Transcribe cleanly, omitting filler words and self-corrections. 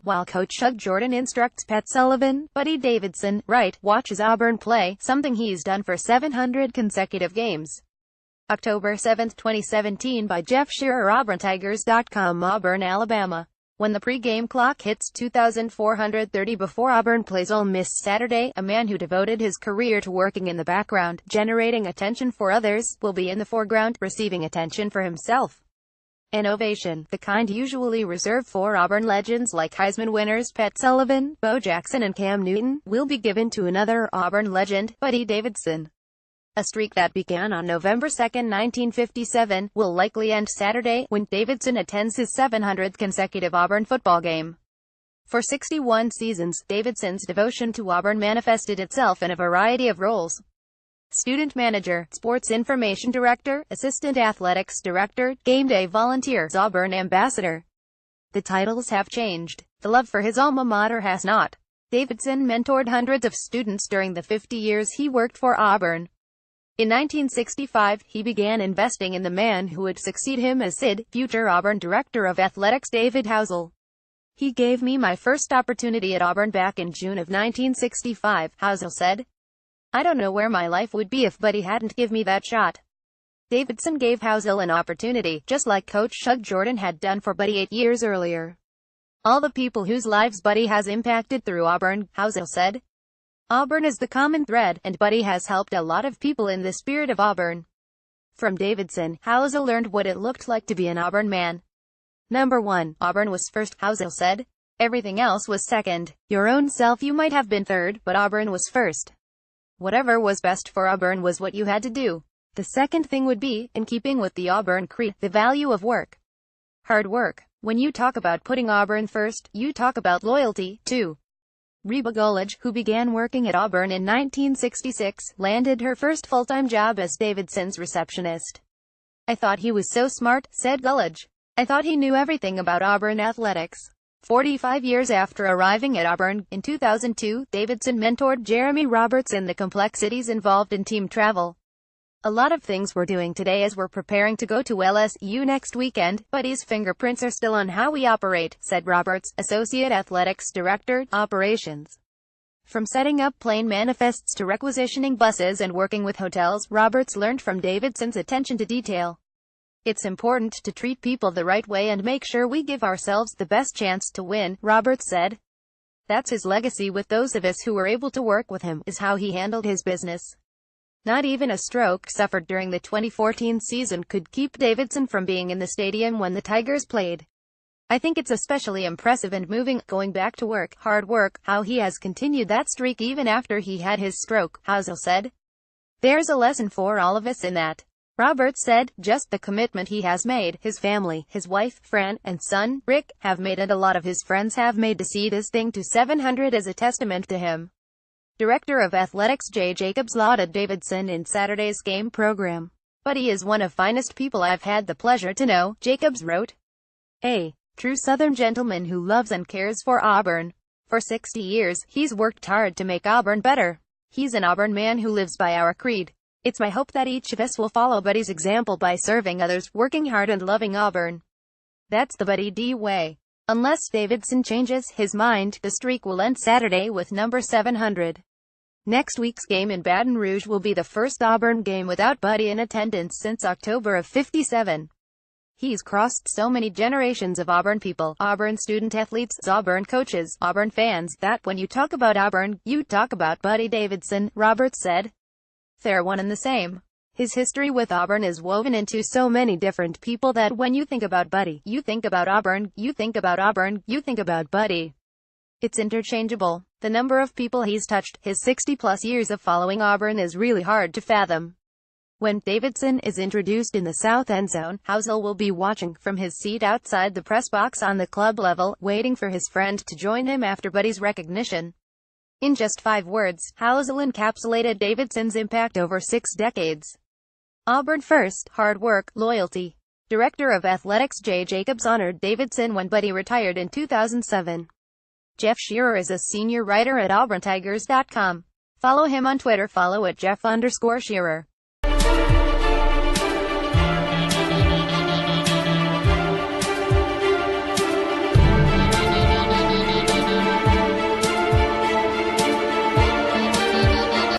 While Coach Shug Jordan instructs Pat Sullivan, Buddy Davidson, watches Auburn play, something he's done for 700 consecutive games. October 7, 2017 by Jeff Shearer, AuburnTigers.com. Auburn, Alabama. When the pre-game clock hits 2,430 before Auburn plays Ole Miss Saturday, a man who devoted his career to working in the background, generating attention for others, will be in the foreground, receiving attention for himself. An ovation, the kind usually reserved for Auburn legends like Heisman winners Pat Sullivan, Bo Jackson and Cam Newton, will be given to another Auburn legend, Buddy Davidson. A streak that began on November 2, 1957, will likely end Saturday, when Davidson attends his 700th consecutive Auburn football game. For 61 seasons, Davidson's devotion to Auburn manifested itself in a variety of roles. Student manager, sports information director, assistant athletics director, game day volunteer, Auburn ambassador. The titles have changed. The love for his alma mater has not. Davidson mentored hundreds of students during the 50 years he worked for Auburn. In 1965, he began investing in the man who would succeed him as SID, future Auburn Director of Athletics David Housel. He gave me my first opportunity at Auburn back in June of 1965, Housel said. I don't know where my life would be if Buddy hadn't give me that shot. Davidson gave Housel an opportunity, just like Coach Shug Jordan had done for Buddy 8 years earlier. All the people whose lives Buddy has impacted through Auburn, Housel said. Auburn is the common thread, and Buddy has helped a lot of people in the spirit of Auburn. From Davidson, Housel learned what it looked like to be an Auburn man. Number 1, Auburn was first, Housel said. Everything else was second. Your own self you might have been third, but Auburn was first. Whatever was best for Auburn was what you had to do. The second thing would be, in keeping with the Auburn creed, the value of work. Hard work. When you talk about putting Auburn first, you talk about loyalty, too. Reba Gullidge, who began working at Auburn in 1966, landed her first full-time job as Davidson's receptionist. I thought he was so smart, said Gullidge. I thought he knew everything about Auburn athletics. 45 years after arriving at Auburn, in 2002, Davidson mentored Jeremy Roberts in the complexities involved in team travel. A lot of things we're doing today as we're preparing to go to LSU next weekend, but his fingerprints are still on how we operate, said Roberts, Associate Athletics Director, Operations. From setting up plane manifests to requisitioning buses and working with hotels, Roberts learned from Davidson's attention to detail. It's important to treat people the right way and make sure we give ourselves the best chance to win, Roberts said. That's his legacy with those of us who were able to work with him, is how he handled his business. Not even a stroke suffered during the 2014 season could keep Davidson from being in the stadium when the Tigers played. I think it's especially impressive and moving, going back to work, hard work, how he has continued that streak even after he had his stroke, Housel said. There's a lesson for all of us in that. Roberts said, just the commitment he has made, his family, his wife, Fran, and son, Rick, have made it, a lot of his friends have made, to see this thing to 700 as a testament to him. Director of Athletics Jay Jacobs lauded Davidson in Saturday's game program. Buddy is one of finest people I've had the pleasure to know, Jacobs wrote. A true Southern gentleman who loves and cares for Auburn. For 60 years, he's worked hard to make Auburn better. He's an Auburn man who lives by our creed. It's my hope that each of us will follow Buddy's example by serving others, working hard and loving Auburn. That's the Buddy D way. Unless Davidson changes his mind, the streak will end Saturday with number 700. Next week's game in Baton Rouge will be the first Auburn game without Buddy in attendance since October of '57. He's crossed so many generations of Auburn people, Auburn student athletes, Auburn coaches, Auburn fans, that when you talk about Auburn, you talk about Buddy Davidson, Roberts said. They're one and the same. His history with Auburn is woven into so many different people that when you think about Buddy, you think about Auburn, you think about Auburn, you think about Buddy. It's interchangeable. The number of people he's touched, his 60-plus years of following Auburn, is really hard to fathom. When Davidson is introduced in the south end zone, Housel will be watching from his seat outside the press box on the club level, waiting for his friend to join him after Buddy's recognition. In just 5 words, Housel encapsulated Davidson's impact over 6 decades. Auburn first, hard work, loyalty. Director of Athletics Jay Jacobs honored Davidson when Buddy retired in 2007. Jeff Shearer is a senior writer at AuburnTigers.com. Follow him on Twitter. Follow at Jeff_Shearer.